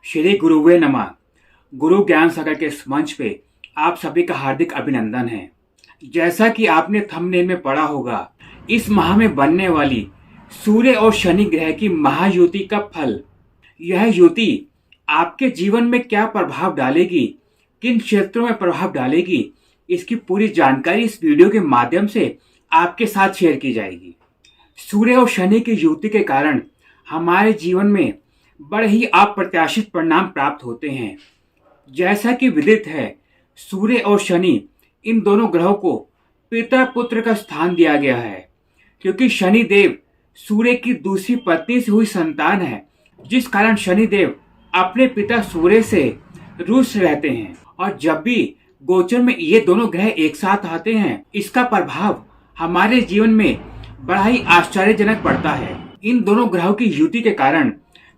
श्री गुरुवे नमः। गुरु ज्ञान सागर के इस मंच पे आप सभी का हार्दिक अभिनंदन है। जैसा कि आपने थंबनेल में पढ़ा होगा, इस माह में बनने वाली सूर्य और शनि ग्रह की महायुति का फल, यह युति आपके जीवन में क्या प्रभाव डालेगी, किन क्षेत्रों में प्रभाव डालेगी, इसकी पूरी जानकारी इस वीडियो के माध्यम से आपके साथ शेयर की जाएगी। सूर्य और शनि की युति के कारण हमारे जीवन में बड़े ही अप्रत्याशित परिणाम प्राप्त होते हैं। जैसा कि विदित है, सूर्य और शनि इन दोनों ग्रहों को पिता पुत्र का स्थान दिया गया है, क्योंकि शनि देव सूर्य की दूसरी पत्नी से हुई संतान है, जिस कारण शनि देव अपने पिता सूर्य से रुष्ट रहते हैं। और जब भी गोचर में ये दोनों ग्रह एक साथ आते हैं, इसका प्रभाव हमारे जीवन में बड़ा ही आश्चर्यजनक पड़ता है। इन दोनों ग्रहों की युति के कारण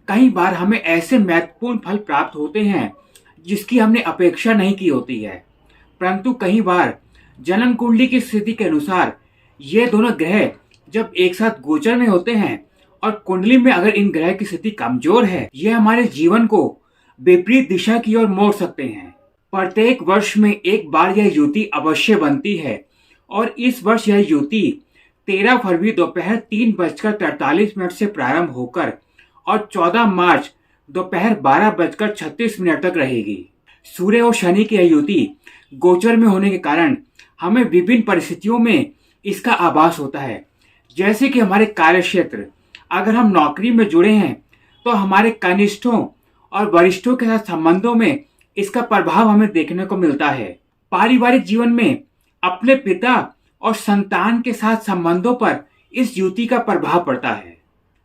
कई बार हमें ऐसे महत्वपूर्ण फल प्राप्त होते हैं जिसकी हमने अपेक्षा नहीं की होती है, परंतु कई बार जन्म कुंडली की स्थिति के अनुसार ये दोनों ग्रह जब एक साथ गोचर में होते हैं और कुंडली में अगर इन ग्रह की स्थिति कमजोर है, ये हमारे जीवन को विपरीत दिशा की ओर मोड़ सकते हैं। प्रत्येक वर्ष में एक बार यह युति अवश्य बनती है और इस वर्ष यह युति 13 फरवरी दोपहर 3:43 से प्रारंभ होकर और 14 मार्च दोपहर 12:36 तक रहेगी। सूर्य और शनि की यह युति गोचर में होने के कारण हमें विभिन्न परिस्थितियों में इसका आभास होता है। जैसे कि हमारे कार्य क्षेत्र, अगर हम नौकरी में जुड़े हैं तो हमारे कनिष्ठों और वरिष्ठों के साथ संबंधों में इसका प्रभाव हमें देखने को मिलता है। पारिवारिक जीवन में अपने पिता और संतान के साथ संबंधों पर इस युति का प्रभाव पड़ता है।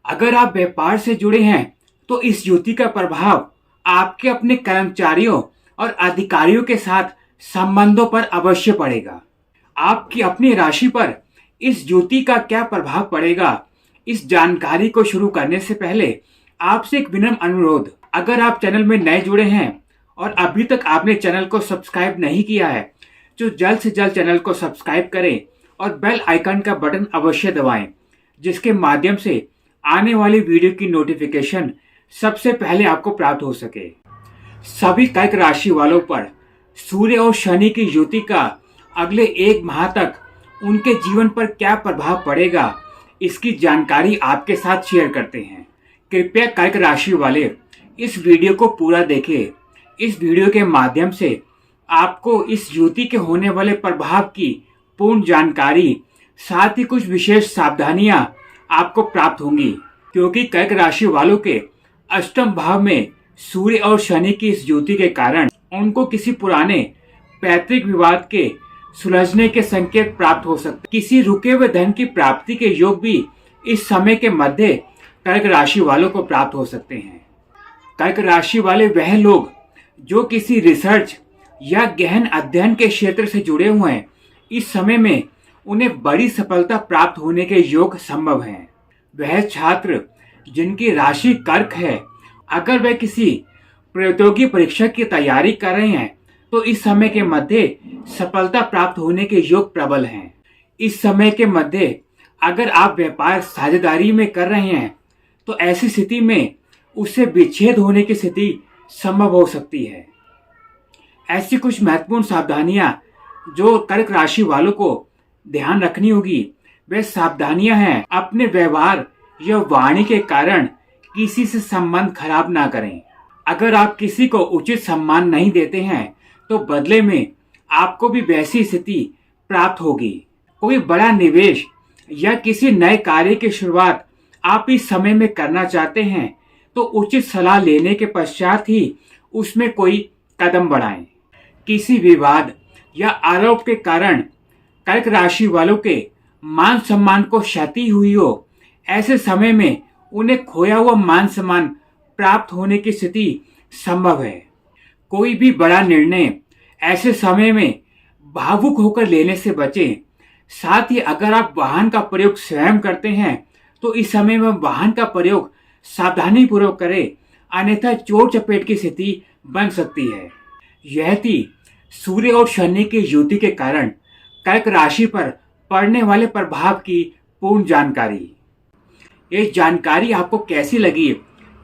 अगर आप व्यापार से जुड़े हैं तो इस युति का प्रभाव आपके अपने कर्मचारियों और अधिकारियों के साथ संबंधों पर अवश्य पड़ेगा। आपकी अपनी राशि पर इस युति का क्या प्रभाव पड़ेगा, इस जानकारी को शुरू करने से पहले आपसे एक विनम्र अनुरोध, अगर आप चैनल में नए जुड़े हैं और अभी तक आपने चैनल को सब्सक्राइब नहीं किया है तो जल्द से जल्द चैनल को सब्सक्राइब करें और बेल आइकन का बटन अवश्य दबाएं, जिसके माध्यम से आने वाली वीडियो की नोटिफिकेशन सबसे पहले आपको प्राप्त हो सके। सभी कर्क राशि वालों पर सूर्य और शनि की युति का अगले एक माह तक उनके जीवन पर क्या प्रभाव पड़ेगा, इसकी जानकारी आपके साथ शेयर करते हैं। कृपया कर्क राशि वाले इस वीडियो को पूरा देखें। इस वीडियो के माध्यम से आपको इस युति के होने वाले प्रभाव की पूर्ण जानकारी, साथ ही कुछ विशेष सावधानियां आपको प्राप्त होंगी, क्योंकि कर्क राशि वालों के अष्टम भाव में सूर्य और शनि की इस युति के कारण उनको किसी पुराने पैतृक विवाद के सुलझने के संकेत प्राप्त हो सकते। किसी रुके हुए धन की प्राप्ति के योग भी इस समय के मध्य कर्क राशि वालों को प्राप्त हो सकते हैं। कर्क राशि वाले वह लोग जो किसी रिसर्च या गहन अध्ययन के क्षेत्र से जुड़े हुए हैं, इस समय में उन्हें बड़ी सफलता प्राप्त होने के योग संभव हैं। वह छात्र जिनकी राशि कर्क है, अगर वह किसी प्रतियोगी परीक्षा की तैयारी कर रहे हैं तो इस समय के मध्य सफलता प्राप्त होने के योग प्रबल हैं। इस समय के मध्य अगर आप व्यापार साझेदारी में कर रहे हैं तो ऐसी स्थिति में उससे विच्छेद होने की स्थिति संभव हो सकती है। ऐसी कुछ महत्वपूर्ण सावधानियां जो कर्क राशि वालों को ध्यान रखनी होगी, वे सावधानियां हैं, अपने व्यवहार या वाणी के कारण किसी से संबंध खराब ना करें। अगर आप किसी को उचित सम्मान नहीं देते हैं तो बदले में आपको भी वैसी स्थिति प्राप्त होगी। कोई बड़ा निवेश या किसी नए कार्य की शुरुआत आप इस समय में करना चाहते हैं तो उचित सलाह लेने के पश्चात ही उसमें कोई कदम बढ़ाएं। किसी विवाद या आरोप के कारण कर्क राशि वालों के मान सम्मान को क्षति हुई हो, ऐसे समय में उन्हें खोया हुआ मान सम्मान प्राप्त होने की स्थिति संभव है। कोई भी बड़ा निर्णय ऐसे समय में भावुक होकर लेने से बचें। साथ ही अगर आप वाहन का प्रयोग स्वयं करते हैं तो इस समय में वाहन का प्रयोग सावधानी पूर्वक करें, अन्यथा चोट चपेट की स्थिति बन सकती है। यह थी सूर्य और शनि की युति के कारण कर्क राशि पर पड़ने वाले प्रभाव की पूर्ण जानकारी। ये जानकारी आपको कैसी लगी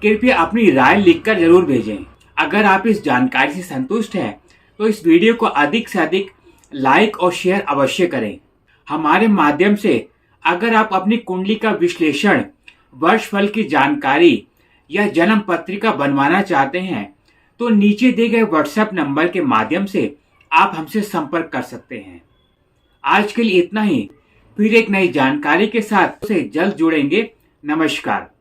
कृपया अपनी राय लिखकर जरूर भेजें। अगर आप इस जानकारी से संतुष्ट हैं तो इस वीडियो को अधिक से अधिक लाइक और शेयर अवश्य करें। हमारे माध्यम से अगर आप अपनी कुंडली का विश्लेषण, वर्षफल की जानकारी या जन्म पत्रिका बनवाना चाहते हैं तो नीचे दिए गए व्हाट्सएप नंबर के माध्यम से आप हमसे संपर्क कर सकते हैं। आज के लिए इतना ही। फिर एक नई जानकारी के साथ से जल्द जुड़ेंगे। नमस्कार।